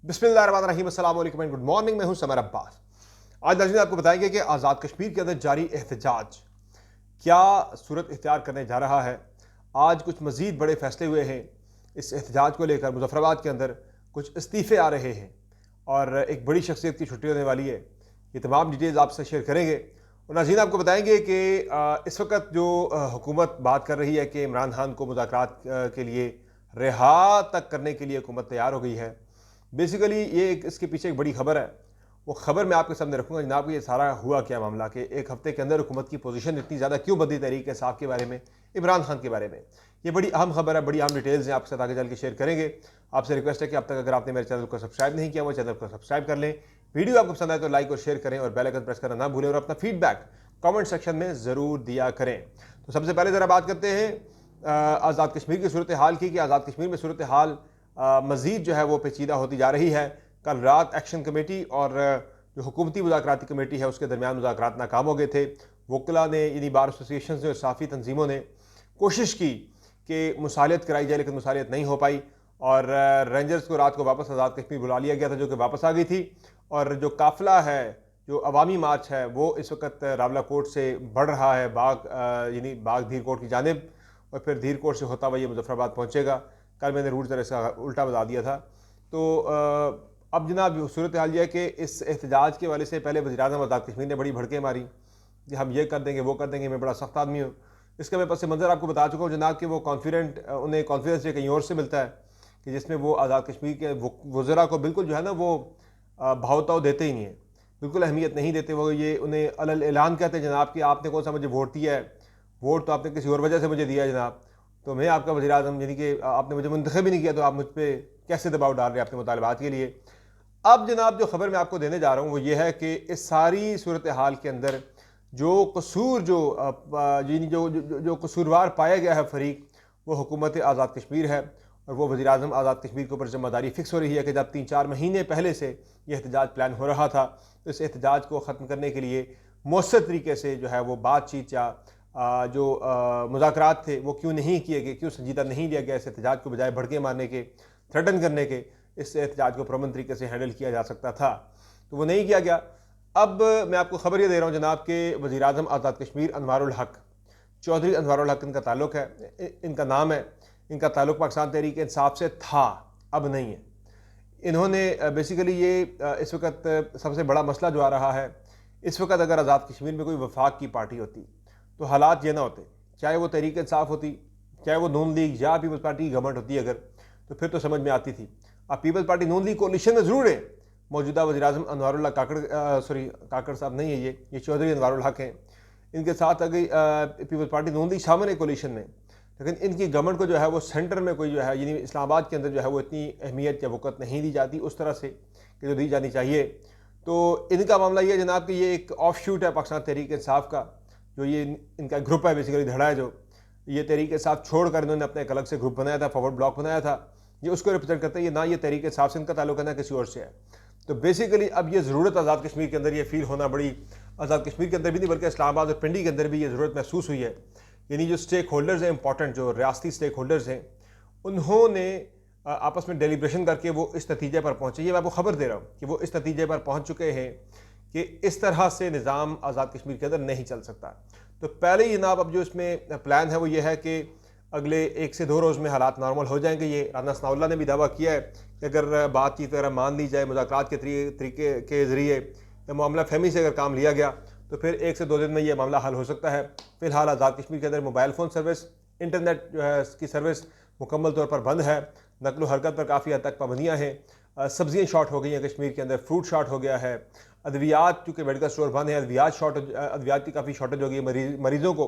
बिस्मिल्लाहिर्रहमानिर्रहीम, अस्सलाम वालेकुम एंड गुड मॉर्निंग। मैं हूं समर अब्बास। आज नाज़रीन आपको बताएंगे कि आज़ाद कश्मीर के अंदर जारी एहतजाज क्या सूरत इख्तियार करने जा रहा है। आज कुछ मज़ीद बड़े फैसले हुए हैं। इस एहतजाज को लेकर मुज़फ़्फ़राबाद के अंदर कुछ इस्तीफ़े आ रहे हैं और एक बड़ी शख्सियत की छुट्टी होने वाली है। ये तमाम डिटेल्स आपसे शेयर करेंगे और नाज़रीन आपको बताएंगे कि इस वक्त जो हुकूमत बात कर रही है कि इमरान खान को मुज़ाकरात के लिए रिहा तक करने के लिए हुकूमत तैयार हो गई है। बेसिकली ये एक इसके पीछे एक बड़ी खबर है। वो खबर मैं आपके सामने रखूंगा जनाब। ये सारा हुआ क्या मामला कि एक हफ्ते के अंदर हुकूमत की पोजीशन इतनी ज़्यादा क्यों बदली तहरीक इंसाफ के बारे में, इमरान खान के बारे में। ये बड़ी अहम खबर है, बड़ी अहम डिटेल्स हैं, आपके साथ आगे चल के शेयर करेंगे। आपसे रिक्वेस्ट है कि अब तक अगर आपने मेरे चैनल को सब्सक्राइब नहीं किया वो चैनल को सब्सक्राइब कर लें। वीडियो आपको पसंद आए तो लाइक और शेयर करें और बेल आइकन प्रेस करना ना भूलें और अपना फीडबैक कमेंट सेक्शन में ज़रूर दिया करें। तो सबसे पहले ज़रा बात करते हैं आज़ाद कश्मीर की सूरत हाल की कि आज़ाद कश्मीर में सूरत हाल मज़ीद जो है वो पेचीदा होती जा रही है। कल रात एक्शन कमेटी और जो हुकूमती मुज़ाकराती कमेटी है उसके दरमियान मुज़ाकरात नाकाम हो गए थे। वकला ने यानी बार एसोसिएशन ने और साफ़ी तंजीमों ने कोशिश की कि मुसालियत कराई जाए, लेकिन मुसालियत नहीं हो पाई और रेंजर्स को रात को वापस आज़ाद कश्मीर बुला लिया गया था, जो कि वापस आ गई थी। और जो काफ़िला है, जो अवामी मार्च है, वो इस वक्त रावला कोट से बढ़ रहा है बाग यानी बाग धीर कोट की जानिब और फिर धीर कोट से होता हुआ ये मुजफ्फराबाद पहुँचेगा। कल मैंने रूट ज़रा इसका उल्टा बता दिया था। तो अब जनाब सूरत हाल यह है कि इस एहतजाज के वाले से पहले वज़ीर-ए-आज़म आज़ाद कश्मीर ने बड़ी भड़कें मारी कि हम ये कर देंगे वो कर देंगे, मैं बड़ा सख्त आदमी हूँ। इसका मैं पस मंज़र आपको बता चुका हूँ जनाब कि वो कॉन्फिडेंट, उन्हें कॉन्फिडेंस कहीं और से मिलता है कि जिसमें वो आज़ाद कश्मीर के वज़रा को बिल्कुल जो है ना वो भाव-ताव देते ही नहीं है, बिल्कुल अहमियत नहीं देते। वो ये उन्हें अलल ऐलान कहते हैं जनाब कि आपने कौन सा मुझे वोट दिया है, वोट तो आपने किसी और वजह से मुझे दिया है जनाब, तो मैं आपका वज़ीर-ए-आज़म यानी कि आपने मुझे मुंतखब ही नहीं किया, तो आप मुझ पर कैसे दबाव डाल रहे हैं अपने मुतालबात के लिए। अब जनाब जो खबर मैं आपको देने जा रहा हूँ वो ये है कि इस सारी सूरत हाल के अंदर जो कसूर जो कसूरवार पाया गया है फरीक, वो हुकूमत आज़ाद कश्मीर है और वो वज़ीर-ए-आज़म आज़ाद कश्मीर के ऊपर ज़िम्मेदारी फ़िक्स हो रही है कि जब 3-4 महीने पहले से ये एहतजाज प्लान हो रहा था, तो इस एहतजाज को ख़त्म करने के लिए मौसर तरीके से जो है वो बातचीत या जो मुज़ाकरात थे वो क्यों नहीं किए गए, क्यों संजीदा नहीं लिया गया इस एहतजाज को, बजाय भड़के मारने के, थ्रेटन करने के इस एहतजाज को प्रमन तरीके से हैंडल किया जा सकता था, तो वो नहीं किया गया। अब मैं आपको खबर ये दे रहा हूँ जनाब के वज़ीर-ए-आज़म आज़ाद कश्मीर अनवारुल हक, चौधरी अनवारुल हक इनका ताल्लुक है, इनका नाम है। इनका ताल्लुक पाकिस्तान तहरीक इंसाफ से था, अब नहीं है। इन्होंने बेसिकली ये इस वक्त सबसे बड़ा मसला जो आ रहा है, इस वक्त अगर आज़ाद कश्मीर में कोई वफाक की पार्टी होती तो हालात ये ना होते, चाहे वो तहरीक इंसाफ होती, चाहे वो नून लीग या पीपल्स पार्टी की गवर्नमेंट होती अगर, तो फिर तो समझ में आती थी। अब पीपल्स पार्टी नून लीग कोलिशन में ज़रूर है, मौजूदा वज़ीर-ए-आज़म अनवारुल्लाह काकड़ साहब नहीं है, ये चौधरी अनवारुल हक हैं। इनके साथ अगर पीपल्स पार्टी नून लीग शामिल है कोलिशन में, लेकिन इनकी गवर्नमेंट को जो है वो सेंटर में कोई जो है यानी इस्लामाबाद के अंदर जो है वो इतनी अहमियत या वक़्त नहीं दी जाती उस तरह से कि जो दी जानी चाहिए। तो इनका मामला ये है जनाब कि ये एक ऑफ शूट है पाकिस्तान तहरीक इंसाफ का, जो ये इनका ग्रुप है, बेसिकली धड़ा है, जो ये तहरीक इंसाफ छोड़ कर इन्होंने अपने एक अलग से ग्रुप बनाया था, फॉरवर्ड ब्लॉक बनाया था, ये उसको रिप्रेजेंट करते हैं। ये ना ये तहरीक इंसाफ से इनका ताल्लुक है ना किसी और से है। तो बेसिकली अब ये ज़रूरत आज़ाद कश्मीर के अंदर ये फील होना बड़ी, आज़ाद कश्मीर के अंदर भी नहीं बल्कि इस्लामाबाद और पिंडी के अंदर भी ये ज़रूरत महसूस हुई है। यानी जो स्टेक होल्डर्स हैं इंपॉर्टेंट, जो रियासती स्टेक होल्डर्स हैं, उन्होंने आपस में डेलिब्रेशन करके वो इस नतीजे पर पहुँचे। ये मैं आपको खबर दे रहा हूँ कि वो इस नतीजे पर पहुँच चुके हैं कि इस तरह से निज़ाम आज़ाद कश्मीर के अंदर नहीं चल सकता। तो पहले ही जनाब अब जो इसमें प्लान है वो ये है कि अगले 1 से 2 रोज़ में हालात नॉर्मल हो जाएंगे। ये राना सनाउल्लाह ने भी दावा किया है कि अगर बातचीत वगैरह मान ली जाए, मुज़ाकरात के तरीके के ज़रिए या मामला फहमी से अगर काम लिया गया, तो फिर 1 से 2 दिन में ये मामला हल हो सकता है। फ़िलहाल आज़ाद कश्मीर के अंदर मोबाइल फ़ोन सर्विस, इंटरनेट जो है इसकी सर्विस मुकम्मल तौर पर बंद है। नकलो हरकत पर काफ़ी हद तक पाबंदियाँ हैं। सब्ज़ियाँ शॉर्ट हो गई हैं कश्मीर के अंदर, फ्रूट शॉर्ट हो गया है। अद्वियात, चूँकि मेडिकल स्टोर बंद है, अद्वियात की काफ़ी शॉर्टेज हो गई है। मरीज़ों को,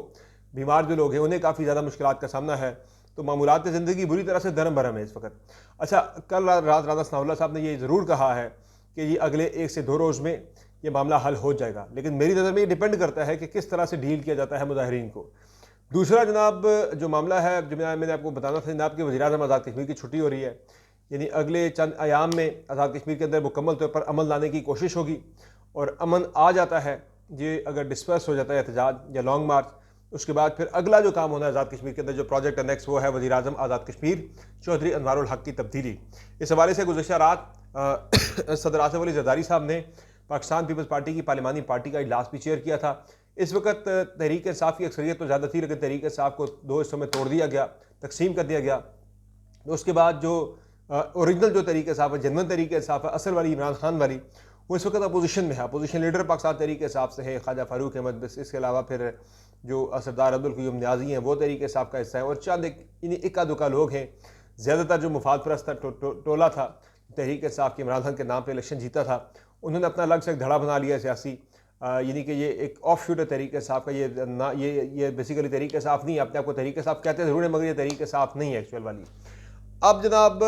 बीमार जो लोग हैं उन्हें काफ़ी ज़्यादा मुश्किलात का सामना है। तो मामूलात ज़िंदगी बुरी तरह से धर्म भरम है इस वक्त। अच्छा, कल रात राना सनाउल्लाह साहब ने ये ज़रूर कहा है कि ये अगले 1 से 2 रोज़ में ये मामला हल हो जाएगा, लेकिन मेरी नज़र में ये डिपेंड करता है कि किस तरह से डील किया जाता है मुजाहिरीन को। दूसरा जनाब जो मामला है, जो मैंने आपको बताना था जनाब कि वज़ीर-ए-आज़म आज़ाद कश्मीर की छुट्टी हो रही है, यानी अगले चंद अयाम में आज़ाद कश्मीर के अंदर मुकम्मल तौर पर अमन लाने की कोशिश होगी और अमन आ जाता है, ये अगर डिस्पर्स हो जाता है एहतजाज या लॉन्ग मार्च, उसके बाद फिर अगला जो काम होना है आज़ाद कश्मीर के अंदर, जो प्रोजेक्ट नेक्स्ट, वो है वज़ीर-ए-आज़म आज़ाद कश्मीर चौधरी अनवारुल हक की तब्दीली। इस हवाले से गुज़श्ता रात सदर आसिफ अली जरदारी साहब ने पाकिस्तान पीपल्स पार्टी की पार्लिमानी पार्टी का इजलास भी चेयर किया था। इस वक्त तहरीक इंसाफ की अक्सरियत तो ज़्यादा थी, लेकिन तहरीक इंसाफ को दो हिस्सों में तोड़ दिया गया, तकसीम कर दिया गया। तो उसके बाद जो ओरिजिनल जो तहरीक इंसाफ है, जनवन तहरीक इंसाफ है, असल वाली, इमरान खान वाली, वो इस वक्त अपोजिशन में है। अपोजिशन लीडर पाकिस्तान तहरीक इंसाफ से है ख्वाजा फारूक अहमद, बस इसके अलावा फिर जो सरदार अब्दुल क़य्यूम न्याज़ी हैं वो तहरीक इंसाफ का हिस्सा है, और चंद इक्का दुक्का लोग हैं। ज़्यादातर जो मुफाद परस्त था, टोला था तहरीक इंसाफ के, इमरान खान के नाम पर इलेक्शन जीता था, उन्होंने अपना अलग से एक धड़ा बना लिया सियासी, यानी कि ये एक ऑफ शूट है तहरीक इंसाफ का। ये बेसिकली तहरीक इंसाफ नहीं है, अपने आप को तहरीक इंसाफ कहते हैं ज़रूर है, मगर ये तहरीक इंसाफ नहीं है एक्चुअल वाली। अब जनाब,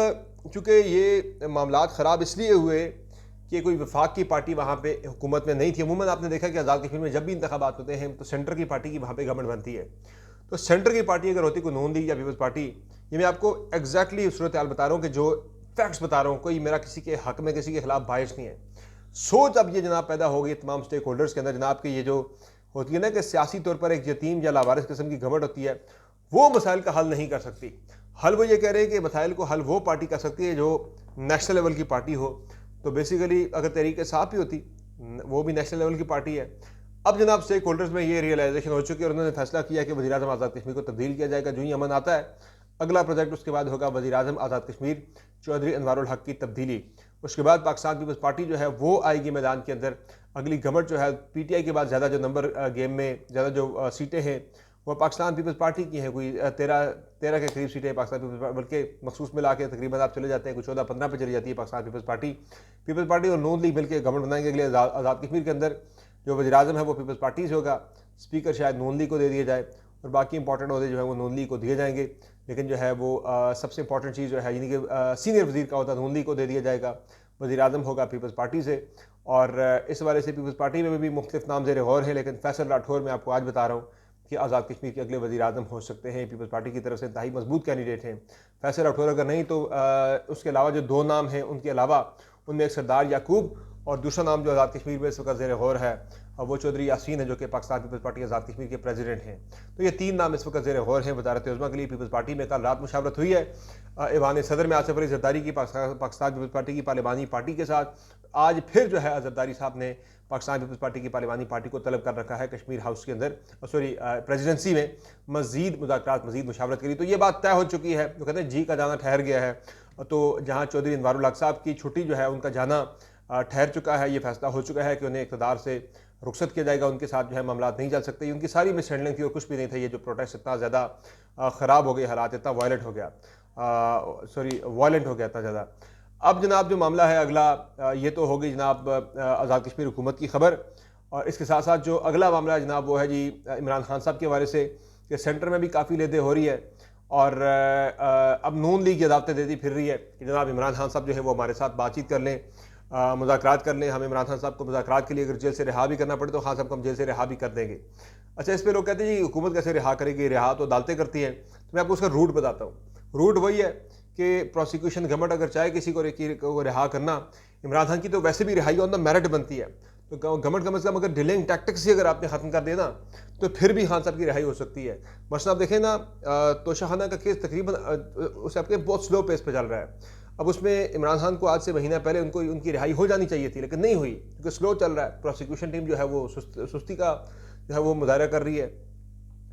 चूँकि ये मामलात ख़राब इसलिए हुए कि कोई वफाक की पार्टी वहाँ पे हुकूमत में नहीं थी। अमूमन आपने देखा कि आज़ाद कश्मीर में जब भी इंतखाबात होते हैं तो सेंटर की पार्टी की वहाँ पे गवर्नमेंट बनती है। तो सेंटर की पार्टी अगर होती, कोई नून लीग या पीपल्स पार्टी, ये मैं आपको एग्जैक्टली सूरत हाल बता रहा हूँ कि जो फैक्ट्स बता रहा हूँ, कोई मेरा किसी के हक में किसी के खिलाफ बायस नहीं है। सोच अब ये जनाब पैदा हो गई तमाम स्टेक होल्डर्स के अंदर जनाब कि ये जो होती है ना कि सियासी तौर पर एक यतीम या लावारिस किस्म की गवर्नमेंट होती है, वो मसाइल का हल नहीं कर सकती। हल वो ये कह रहे हैं कि मसाइल को हल वो पार्टी कर सकती है जो नेशनल लेवल की पार्टी हो। तो बेसिकली अगर तहरीक इंसाफ ही होती, वो भी नेशनल लेवल की पार्टी है। अब जनाब स्टेक होल्डर्स में ये रियलाइजेशन हो चुकी है और उन्होंने फैसला किया कि वज़ीर-ए-आज़म आज़ाद कश्मीर को तब्दील किया जाएगा। जो ही अमन आता है, अगला प्रोजेक्ट उसके बाद होगा वज़ीर-ए-आज़म आज़ाद कश्मीर चौधरी अनवारुल हक की तब्दीली। उसके बाद पाकिस्तान पीपल्स पार्टी जो है वो आएगी मैदान के अंदर। अगली गवर्नमेंट जो है PTI के बाद ज़्यादा जो नंबर गेम में ज़्यादा जो सीटें हैं वो पाकिस्तान पीपल्स पार्टी की हैं। कोई 13 के करीब सीटें पाकिस्तान पीपल्स, बल्कि मखसूस मिला के तकरीबन आप चले जाते हैं कोई 14-15 पे चली जाती है पाकिस्तान पीपल्स पार्टी और नून लीग मिलकर गवर्नमेंट बनाएंगे अगले आज़ाद कश्मीर के अंदर। जो वज़ीर-ए-आज़म है वो पीपल्स पार्टी से होगा, स्पीकर शायद नून लीग को दे दिया जाए और बाकी इंपॉर्टेंट अहदे जो है वो नून लीग को दिए जाएंगे। लेकिन जो है वो सबसे इंपॉर्टेंट चीज़ जो है, यानी कि सीनियर वज़ीर का होता है, नून लीग को दे दिया जाएगा। वज़ीर-ए-आज़म होगा पीपल्स पार्टी से, और इस वाले से पीपल्स पार्टी में भी मुख्तलिफ नाम ज़ेर गौर है। लेकिन फैसल राठौर मैं आपको आज बता रहा हूँ कि आज़ाद कश्मीर के अगले वज़ीर-ए-आज़म हो सकते हैं। पीपल्स पार्टी की तरफ से इंतहाई मजबूत कैंडिडेट हैं फैसल राठौर। अगर नहीं तो उसके अलावा जो दो नाम हैं उनके अलावा, उनमें एक सरदार याकूब और दूसरा नाम जो आज़ाद कश्मीर में इस वक्त ज़ेर गौर है वो चौधरी यासीन है, जो कि पाकिस्तान पीपल्स पार्टी आज़ाद कश्मीर के प्रेसिडेंट हैं। तो ये तीन नाम इस वक्त ज़ेर गौर हैं वज़ारत उज़्मा के लिए। पीपल्स पार्टी में कल रात मुशावरत हुई है ऐवान सदर में आसिफ अली जरदारी की पाकिस्तान पीपल्स पार्टी की पार्लिमानी पार्टी के साथ। आज फिर जो है जरदारी साहब ने पाकिस्तान पीपल्स पार्टी की पार्लिमानी पार्टी को तलब कर रखा है कश्मीर हाउस के अंदर, प्रेसिडेंसी में मज़ीद मुज़ाकरात, मज़ीद मुशावरत के लिए। तो ये बात तय हो चुकी है, तो कहते हैं जी का जाना ठहर गया है। तो जहाँ चौधरी अनवारुल हक साहब की छुट्टी जो है उनका जाना ठहर चुका है, ये फैसला हो चुका है कि उन्हें इक़्तिदार से रुखसत किया जाएगा। उनके साथ जो है मामलात नहीं चल सकते। उनकी सारी मिसहैंडलिंग थी और कुछ भी नहीं था। ये जो प्रोटेस्ट इतना ज़्यादा ख़राब हो गए, हालात इतना वायलेंट हो गया, वायलेंट हो गया इतना ज़्यादा। अब जनाब जो मामला है अगला, ये तो हो गई जनाब आज़ाद कश्मीर हुकूमत की खबर। और इसके साथ साथ जो अगला मामला है जनाब वो है जी इमरान खान साहब के हवाले से कि सेंटर में भी काफ़ी लेदे हो रही है और अब नून लीग ये दावतें देती फिर रही है कि जनाब इमरान खान साहब जो है वो हमारे साथ बातचीत कर लें, मुज़ाकरात कर लें। हम इमरान खान साहब को मुज़ाकरात के लिए अगर जेल से रिहा भी करना पड़े तो खान साहब को हम जेल से रिहा भी कर देंगे। अच्छा, इस पर लोग कहते हैं जी हुकूमत कैसे रिहा करेगी, रिहा तो अदालतें करती हैं। तो मैं आपको उसका रूट बताता हूँ। रूट वही है कि प्रोसिक्यूशन गवर्नमेंट अगर चाहे किसी को रिहा करना, इमरान खान की तो वैसे भी रिहाई ऑन द मेरिट बनती है, तो गवर्नमेंट कम अज़ कम अगर डिलेइंग टैक्टिक्स ही अगर आपने ख़त्म कर दिया ना तो फिर भी खान साहब की रिहाई हो सकती है। मसलन आप देखें ना, तोशाखाना का केस तकरीबन उसे आपके बहुत स्लो पेस पे चल रहा है। अब उसमें इमरान खान को आज से महीना पहले उनकी रिहाई हो जानी चाहिए थी, लेकिन नहीं हुई क्योंकि स्लो चल रहा है। प्रोसिक्यूशन टीम जो है वो सुस्ती का जो है वो मुजाहरा कर रही है।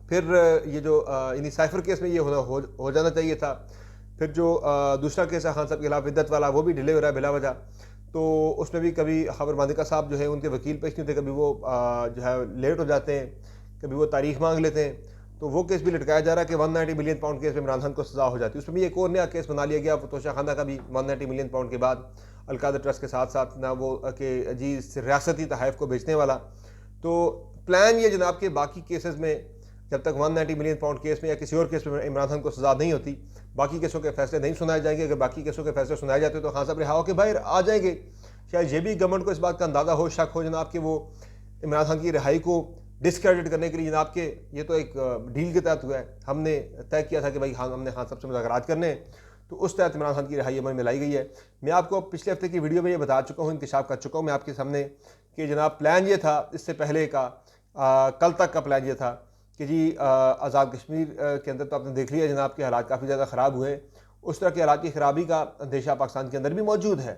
फिर ये जो यानी साइफर केस में ये हो जाना चाहिए था। फिर जो दूसरा केस है खान साहब के खिलाफ इद्दत वाला, वो भी डिले हो रहा है बिला वजह। तो उसमें भी कभी खबर मालिका साहब जो है उनके वकील पेश नहीं थे, कभी वो जो है लेट हो जाते हैं, कभी वो तारीख मांग लेते हैं। तो वो केस भी लटकाया जा रहा है कि 190 मिलियन पाउंड केस में इमरान खान को सज़ा हो जाती है। उसमें भी एक और नया केस बना लिया गया तोशाखाना का भी 190 मिलियन पाउंड के बाद अलकादर ट्रस्ट के साथ साथ ना वो कि जी रियासती तहफ़ को बेचने वाला। तो प्लान ये जनाब के बाकी केसेस में जब तक 190 मिलियन पाउंड केस में या किसी और केस में इमरान खान को सज़ा नहीं होती, बाकी केसों के फैसले नहीं सुनाए जाएंगे। अगर बाकी केसों के फैसले सुनाए जाते तो खान साहब रिहा होकर बाहर आ जाएंगे। शायद ये भी गवर्नमेंट को इस बात का अंदाज़ा हो, शक हो जनाब कि वो इमरान खान की रिहाई को डिस्क्रेडिट करने के लिए जनाब के ये तो एक डील के तहत हुआ है, हमने तय किया था कि भाई हमने खान साहब से मुज़ाकरात करने हैं, तो उस तहत इमरान खान की रिहाई अमल में लाई गई है। मैं आपको पिछले हफ्ते की वीडियो में ये बता चुका हूँ, इंकशाफ कर चुका हूँ मैं आपके सामने कि जनाब प्लान ये था, इससे पहले का कल तक का प्लान ये था कि जी आज़ाद कश्मीर के अंदर तो आपने देख लिया जनाब के हालात काफ़ी ज़्यादा ख़राब हुए। उस तरह के हालात की ख़राबी का अंदेशा पाकिस्तान के अंदर भी मौजूद है।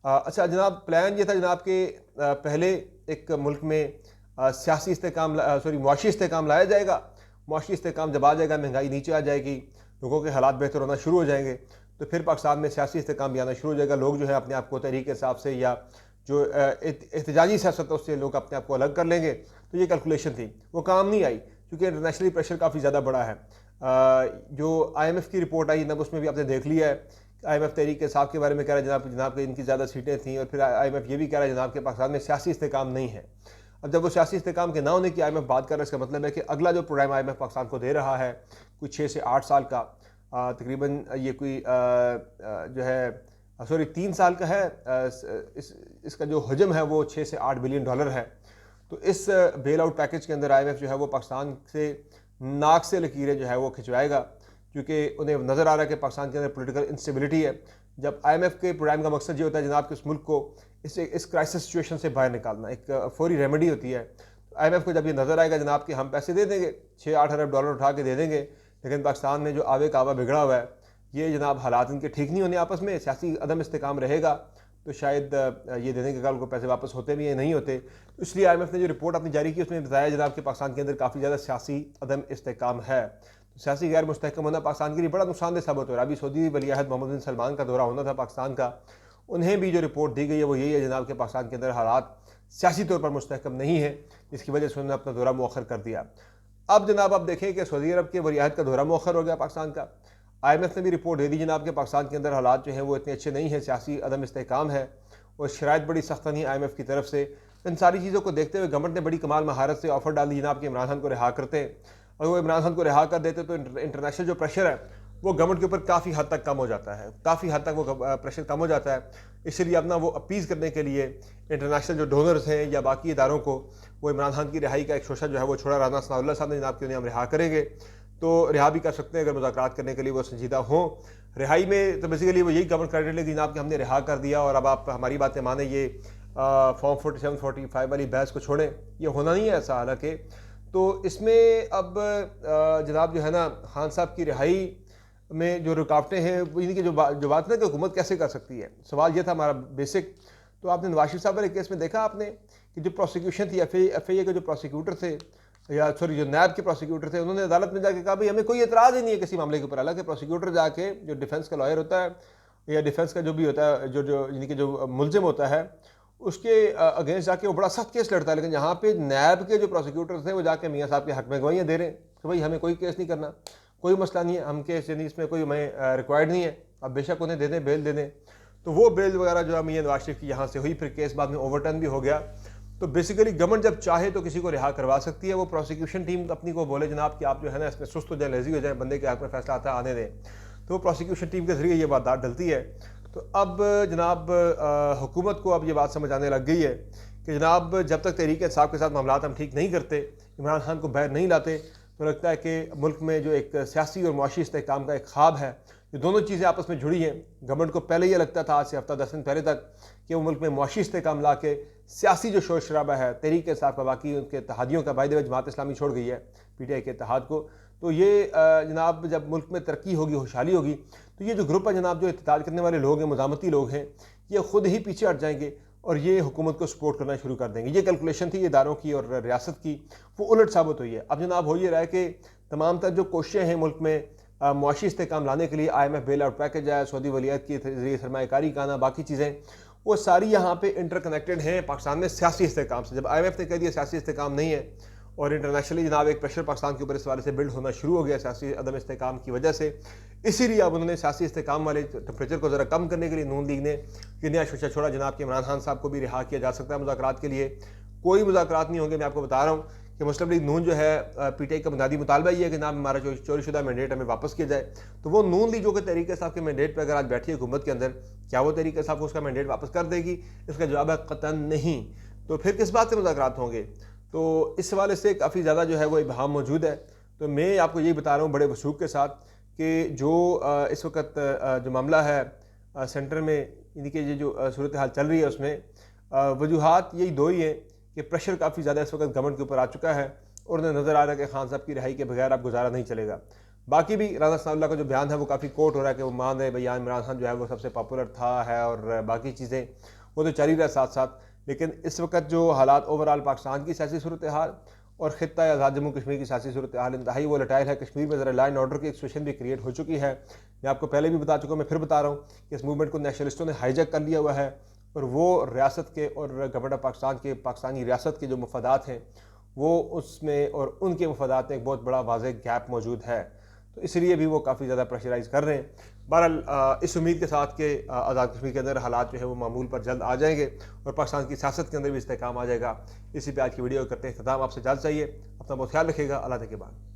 अच्छा जनाब, प्लान ये था जनाब कि पहले एक मुल्क में सियासी इस्तेकाम मुआशी इस्तेकाम लाया जाएगा। मुआशी इस्तेकाम जब आ जाएगा, महंगाई नीचे आ जाएगी, लोगों के हालात बेहतर होना शुरू हो जाएंगे, तो फिर पाकिस्तान में सियासी इस्तेकाम भी आना शुरू हो जाएगा। लोग जो है अपने आप को तहरीक के हिसाब से या जो एहतजाजी सियासत है उससे लोग अपने आप को अलग कर लेंगे। तो ये कैलकुलेशन थी, वो काम नहीं आई क्योंकि इंटरनेशनली प्रेशर काफ़ी ज़्यादा बड़ा है। जो IMF की रिपोर्ट आई जनाब, उसमें भी आपने देख लिया है। IMF तहरीक इंसाफ के बारे में कह रहा है जनाब कि इनकी ज़्यादा सीटें थी, और फिर IMF ये भी कह रहा है जनाब के पाकिस्तान में सियासी इस्तेकाम नहीं है। अब जब वो सियासी इस्तेकाम के ना होने की IMF बात कर रहा है, इसका मतलब है कि अगला जो प्रोग्राम IMF पाकिस्तान को दे रहा है कोई 6 से 8 साल का, तकरीबन ये कोई जो है 3 साल का है। इसका जो हजम है वो 6 से 8 बिलियन डॉलर है। तो इस बेल आउट पैकेज के अंदर IMF जो है वो पाकिस्तान से नाक से लकीरें जो है वो खिंचवाएगा, क्योंकि उन्हें नज़र आ रहा है कि पाकिस्तान के अंदर पॉलिटिकल इंस्टेबिलिटी है। जब IMF के प्रोग्राम का मकसद ये होता है जनाब कि उस मुल्क को इस क्राइसिस सिचुएशन से बाहर निकालना, एक फौरी रेमेडी होती है। IMF को जब ये नज़र आएगा जनाब कि हम पैसे दे देंगे, 6-8 अरब डॉलर उठा के दे देंगे, लेकिन पाकिस्तान में जो आवे कावा बिगड़ा हुआ है, ये जनाब हालात इनके ठीक नहीं होने, आपस में सियासी अदम इस्तेकाम रहेगा, तो शायद ये देने के कल को पैसे वापस होते भी या नहीं होते। तो इसलिए IMF ने जो रिपोर्ट अपनी जारी की उसमें बताया जनाब कि पाकिस्तान के अंदर काफ़ी ज़्यादा सियासी अदम इस्तेकाम है। तो सियासी गैर मुस्तहकम होना पाकिस्तान के लिए बड़ा नुकसानदेह साबित हो रहा है। अभी सऊदी वलीअहद मोहम्मद बिन सलमान का दौरा होना था पाकिस्तान का, उन्हें भी जो रिपोर्ट दी गई है वो यही है जनाब कि पाकिस्तान के अंदर हालात सियासी तौर पर मुस्तहकम नहीं है, जिसकी वजह से उन्होंने अपना दौरा मौखर कर दिया। अब जनाब आप देखें कि सऊदी अरब के वलीअहद का दौरा मौखर हो गया पाकिस्तान का। IMF ने भी रिपोर्ट दे दी जनाब कि पाकिस्तान के अंदर हालात जो हैं वो इतने अच्छे नहीं हैं, सियासी अदम इस्तेकाम है और शराइत बड़ी सख्त नहीं IMF की तरफ से। इन सारी चीज़ों को देखते हुए गवर्नमेंट ने बड़ी कमाल महारत से ऑफर डाल दी जनाब कि इमरान खान को रिहा करते हैं। और वो इमरान खान को रिहा कर देते तो इंटरनेशनल जो प्रेशर है वो गवर्नमेंट के ऊपर काफ़ी हद तक कम हो जाता है, काफ़ी हद तक वो प्रेशर कम हो जाता है। इसलिए अपना वो अपीज़ करने के लिए इंटरनेशनल जो डोनर्स हैं या बाकी इदारों को वो इमरान खान की रिहाई का एक शोशा जो है वो छोड़ा। राना सनाउल्लाह साहब ने जनाब कि उन्हें हम रिहा करेंगे, तो रिहा भी कर सकते हैं अगर मुज़ाकरात करने के लिए वो संजीदा हों। रिहाई में तो बेसिकली वो यही गवर्नमेंट क्रेडिट लेगी जनाब कि हमने रिहा कर दिया और अब आप हमारी बातें माने, ये फॉर्म 47-45 वाली बहस को छोड़ें, ये होना नहीं है ऐसा। हालांकि तो इसमें अब जनाब जो है ना खान साहब की रिहाई में जो रुकावटें हैं, इनकी जो बात है ना कि हुकूमत कैसे कर सकती है, सवाल ये था हमारा बेसिक। तो आपने नवाज शरीफ साहब वाले केस में देखा आपने कि जो प्रोसिक्यूशन थी, FIA के जो प्रोसिक्यूटर थे जो नैब के प्रोसिक्यूटर थे, उन्होंने अदालत में जाके कहा भाई हमें कोई एतराज़ ही नहीं है किसी मामले के ऊपर। हालांकि प्रोसिक्यूटर जाके जो डिफेंस का लॉयर होता है या डिफेंस का जो भी होता है, जो मुलजिम होता है, उसके अगेंस्ट जाके वो बड़ा सख्त केस लड़ता है। लेकिन यहाँ पे नैब के जो प्रोसिक्यूटर थे वो जाके मियाँ साहब के हक में गवाहियाँ दे रहे हैं कि भाई हमें कोई केस नहीं करना, कोई मसला नहीं है, हम केस यानी इसमें कोई हमें रिक्वायर्ड नहीं है, अब बेशक उन्हें दे दें, बेल दे दें। तो वो बेल वगैरह जो है मियाँ नवाज शरीफ की यहाँ से हुई, फिर केस बाद में ओवरटर्न भी हो गया। तो बेसिकली गवर्नमेंट जब चाहे तो किसी को रिहा करवा सकती है। वो प्रोसिक्यूशन टीम अपनी को बोले जनाब कि आप जो है ना इसमें सुस्त हो जाए, लेजी हो जाए, बंदे के हाथ में फैसला आता है आने दें, तो वो प्रोसिक्यूशन टीम के जरिए ये बात डलती है। तो अब जनाब हुकूमत को अब ये बात समझ आने लग गई है कि जनाब जब तक तहरीक इंसाफ के साथ मामलात हम ठीक नहीं करते, इमरान खान को बाहर नहीं लाते, तो लगता है कि मुल्क में जो एक सियासी और मुआशी इस्तेहकाम का एक ख्वाब है, ये दोनों चीज़ें आपस में जुड़ी हैं। गवर्नमेंट को पहले ये लगता था आज से हफ्ता 10 दिन पहले तक कि वो मुल्क में मुआशी इस्तेहकाम ला के सियासी जो शोर शराबा है तहरीक इंसाफ का, बाकी उनके इत्तेहादियों का, by the way Jamaat Islami छोड़ गई है PTI के इत्तेहाद को, तो ये जनाब जब मुल्क में तरक्की होगी, खुशहाली होगी, तो ये जो ग्रुप है जनाब जो इत्तेहाद करने वाले लोग हैं, मुजामती लोग हैं, ये खुद ही पीछे हट जाएंगे और ये हुकूमत को सपोर्ट करना शुरू कर देंगे। ये कैलकुलेशन थी इदारों की और रियासत की, वो उलट साबित हुई है। अब जनाब हो ये रहा है कि तमाम तर जो कोशिशें हैं मुल्क में मुआशी इस्तेहकाम लाने के लिए, IMF बेल आउट पैकेज है, सऊदी वलीअहद के जरिए सरमायाकारी का आना, बाकी चीज़ें, वो सारी यहाँ पे इंटरकनेक्टेड हैं पाकिस्तान में सियासी इस्तेहकाम से। जब IMF ने कह दिया सियासी इस्तेहकाम नहीं है और इंटरनेशनली जनाब एक प्रेशर पाकिस्तान के ऊपर इस वाले से बिल्ड होना शुरू हो गया सियासी अदम इस्तेहकाम की वजह से, इसीलिए अब उन्होंने सियासी इस्तेहकाम वाले टेम्परेचर को ज़रा कम करने के लिए नून लीग ने ये नया शोशा छोड़ा जनाब कि इमरान खान साहब को भी रिहा किया जा सकता है मुज़ाकरात के लिए। कोई मुज़ाकरात नहीं होंगे, मैं आपको बता रहा हूँ कि मुस्लिम लीग नून जो है PTI का बुनियादी मुतालबा ये है कि नाम हमारा जो चोरीशुदा मैंडेट हमें वापस किया जाए। तो वो नून लीग जो कि तहरीक इंसाफ के मैंडेट पर अगर आज बैठी है हुकूमत के अंदर, क्या वो तहरीक इंसाफ को उसका मैंडेट वापस कर देगी? इसका जवाब है कतन नहीं। तो फिर किस बात से मुज़ाकरात होंगे? तो इस हवाले से काफ़ी ज़्यादा जो है वो इबहाम मौजूद है। तो मैं आपको यही बता रहा हूँ बड़े वसूख के साथ कि जो इस वक्त जो मामला है सेंटर में, यानी कि ये जो सूरत हाल चल रही है उसमें वजूहात यही दो ही हैं कि प्रेशर काफ़ी ज़्यादा इस वक्त गवर्नमेंट के ऊपर आ चुका है और उन्हें नज़र आ रहा है कि खान साहब की रिहाई के बगैर अब गुजारा नहीं चलेगा। बाकी भी राना सनाउल्लाह का जो बयान है वो काफ़ी कोट हो रहा है कि वो मान रहे भैया इमरान खान जो है वो सबसे पॉपुलर था है और बाकी चीज़ें वो तो चल ही रहा साथ साथ। लेकिन इस वक्त जो हालात ओवरऑल पाकिस्तान की सियासी सूरत हाल और ख़ित्ता आज़ाद जम्मू कश्मीर की सियासी सूरत हाल इंतहाई वोलेटाइल है। कश्मीर में ज़रा लॉ एंड ऑर्डर की एक सिचुएशन भी क्रिएट हो चुकी है। मैं आपको पहले भी बता चुका हूँ, मैं फिर बता रहा हूँ कि इस मूवमेंट को नेशनलिस्टों ने हाईजैक कर लिया हुआ है और वो रियासत के और गवर्नमेंट ऑफ पाकिस्तान के पाकिस्तानी रियासत के जो मफादात हैं वो उसमें और उनके मफादात में एक बहुत बड़ा वाज़ेह गैप मौजूद है। तो इसलिए भी वो काफ़ी ज़्यादा प्रेशराइज कर रहे हैं। बहरहाल इस उम्मीद के साथ कि आज़ाद कश्मीर के अंदर हालात जो है वो मामूल पर जल्द आ जाएंगे और पाकिस्तान की सियासत के अंदर भी इस्तेहकाम आ जाएगा। इसी पे आज की वीडियो करते हैं ख़त्म। आपसे इजाज़त चाहिए। अपना बहुत ख्याल रखिएगा। अल्लाह के बाद।